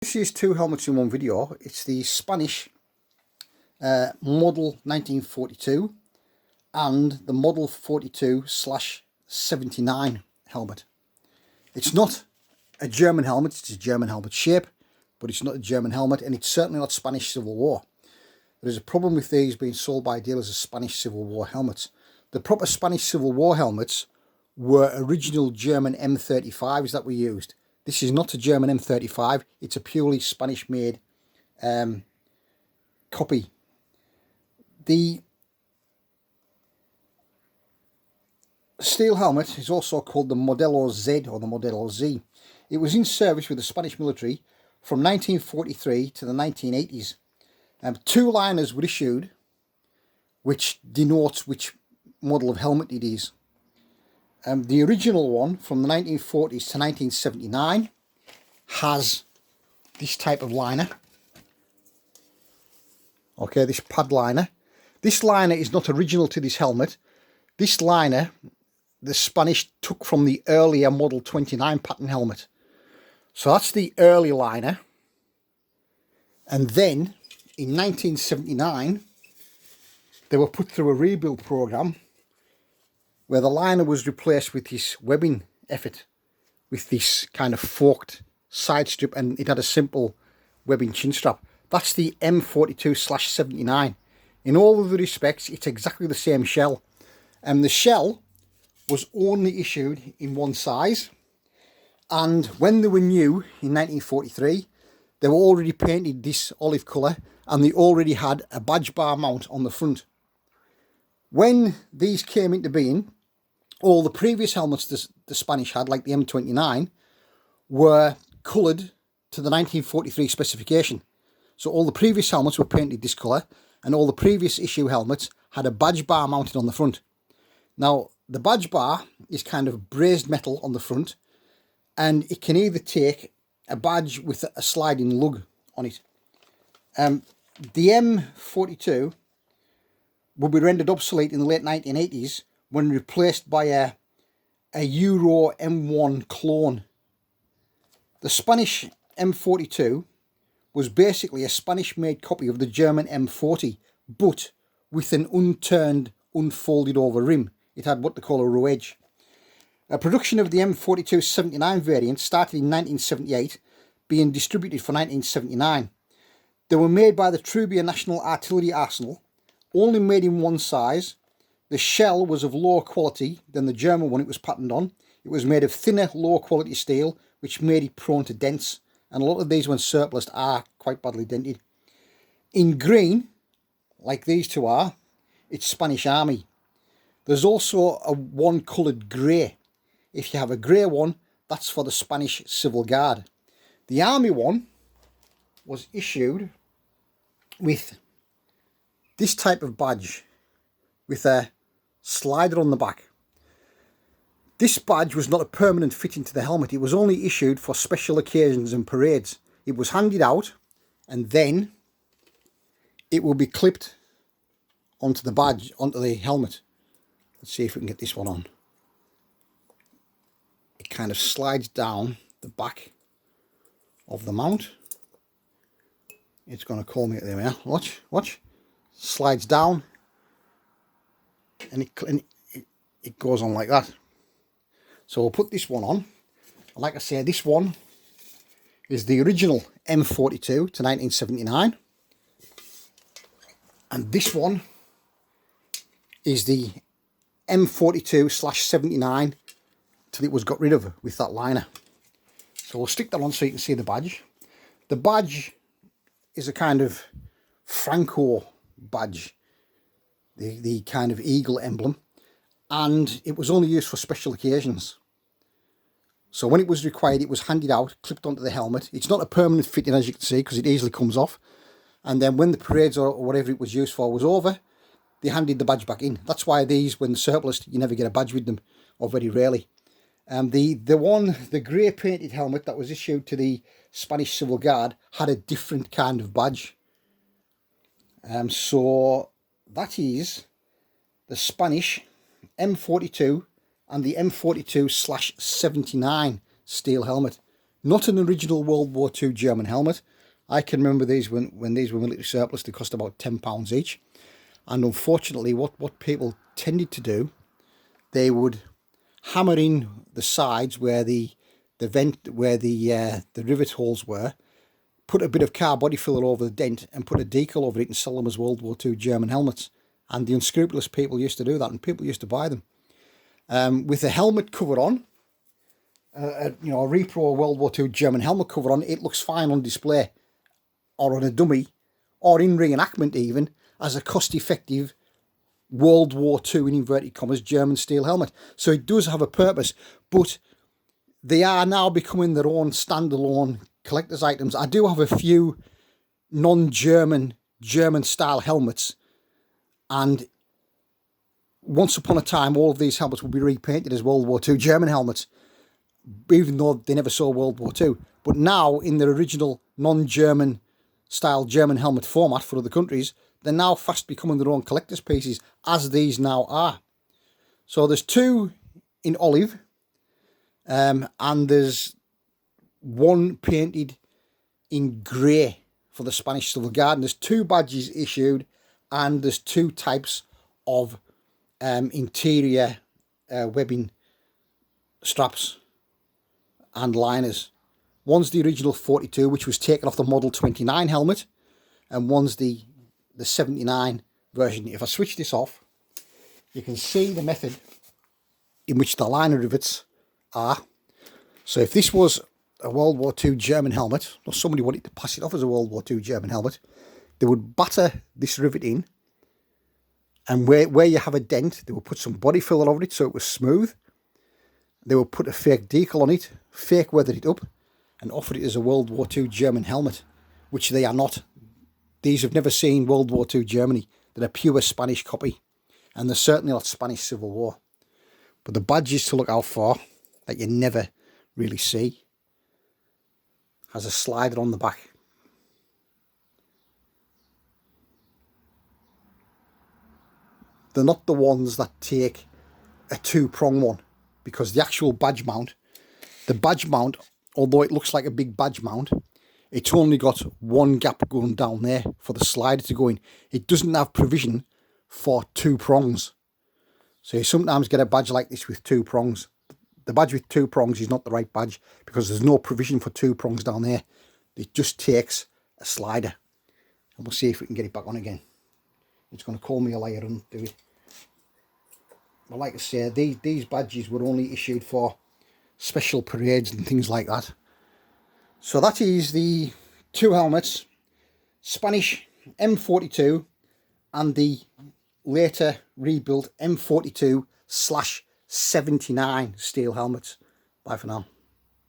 This is two helmets in one video. It's the Spanish model 1942 and the model 42/79 helmet. It's not a German helmet, it's a German helmet shape, but it's not a German helmet, and it's certainly not Spanish Civil War. There's a problem with these being sold by dealers as Spanish Civil War helmets. The proper Spanish Civil War helmets were original German M35s that were used. This is not a German M35, it's a purely Spanish made copy. The steel helmet is also called the Modello Z or the Modello Z. It was in service with the Spanish military from 1943 to the 1980s. Two liners were issued, which denotes which model of helmet it is. The original one from the 1940s to 1979 has this type of liner. Okay, this pad liner. This liner is not original to this helmet. This liner, the Spanish took from the earlier Model 29 pattern helmet. So that's the early liner. And then in 1979, they were put through a rebuild program where the liner was replaced with this webbing effort, with this kind of forked side strip, and it had a simple webbing chin strap. That's the M42/79. In all of the respects, it's exactly the same shell. And the shell was only issued in one size. And when they were new in 1943, they were already painted this olive colour, and they already had a badge bar mount on the front. When these came into being, all the previous helmets the Spanish had, like the M29, were coloured to the 1943 specification. So all the previous helmets were painted this colour, and all the previous issue helmets had a badge bar mounted on the front. Now, the badge bar is kind of brazed metal on the front, and it can either take a badge with a sliding lug on it. The M42 would be rendered obsolete in the late 1980s when replaced by a Euro M1 clone. The Spanish M42 was basically a Spanish-made copy of the German M40, but with an unturned, unfolded over rim. It had what they call a row edge. A production of the M42/79 variant started in 1978, being distributed for 1979. They were made by the Trubia National Artillery Arsenal, only made in one size. The shell was of lower quality than the German one it was patterned on. It was made of thinner, lower quality steel, which made it prone to dents, and a lot of these, when surplus, are quite badly dented. In green, like these two are, it's Spanish Army. There's also a one coloured grey. If you have a grey one, that's for the Spanish Civil Guard. The Army one was issued with this type of badge, with a slider on the back. This badge was not a permanent fitting to the helmet. It was only issued for special occasions and parades. It was handed out, and then it will be clipped onto the badge, onto the helmet. Let's see if we can get this one on. It kind of slides down the back of the mount. It's going to call me at there now. Watch. Slides down, and it goes on like that. So we'll put this one on. Like I say, this one is the original M42 to 1979, and this one is the M42/79 till it was got rid of with that liner. So we'll stick that on so you can see the badge. The badge is a kind of Franco badge, the kind of eagle emblem, and it was only used for special occasions. So when it was required, it was handed out, clipped onto the helmet. It's not a permanent fitting, as you can see, because it easily comes off. And then when the parades or whatever it was used for was over, they handed the badge back in. That's why these, when surplus, you never get a badge with them, or very rarely. The grey painted helmet that was issued to the Spanish Civil Guard had a different kind of badge. So that is the Spanish M42 and the M42/79 steel helmet. Not an original World War II German helmet. I can remember these when these were military surplus. They cost about £10 each. And unfortunately, what people tended to do, they would hammer in the sides where the rivet holes were, put a bit of car body filler over the dent and put a decal over it and sell them as World War II German helmets. And the unscrupulous people used to do that, and people used to buy them. With the helmet cover on, a repro World War II German helmet cover on, it looks fine on display or on a dummy or in reenactment even as a cost-effective World War II, in inverted commas, German steel helmet. So it does have a purpose, but they are now becoming their own standalone collector's items. I do have a few non-German, German-style helmets, and once upon a time, all of these helmets would be repainted as World War II German helmets, even though they never saw World War II. But now, in their original non-German style German helmet format for other countries, they're now fast becoming their own collector's pieces, as these now are. So there's two in olive, and there's one painted in grey for the Spanish Civil Guard. And there's two badges issued, and there's two types of interior webbing straps and liners. One's the original 42, which was taken off the Model 29 helmet, and one's the 79 version. If I switch this off, you can see the method in which the liner rivets are. So if this was a World War II German helmet, or somebody wanted to pass it off as a World War II German helmet, they would batter this rivet in, and where you have a dent, they would put some body filler over it so it was smooth. They would put a fake decal on it, fake weathered it up, and offer it as a World War II German helmet, which they are not. These have never seen World War II Germany. They're a pure Spanish copy, and they're certainly not Spanish Civil War. But the badges to look out for, that you never really see, has a slider on the back. They're not the ones that take a two-prong one, because the actual badge mount, although it looks like a big badge mount, it's only got one gap going down there for the slider to go in. It doesn't have provision for two prongs. So you sometimes get a badge like this with two prongs. The badge with two prongs is not the right badge because there's no provision for two prongs down there. It just takes a slider. And we'll see if we can get it back on again. It's going to call me a liar and do it. But like I say, these badges were only issued for special parades and things like that. So that is the two helmets, Spanish M42 and the later rebuilt M42/79 steel helmets. Bye for now.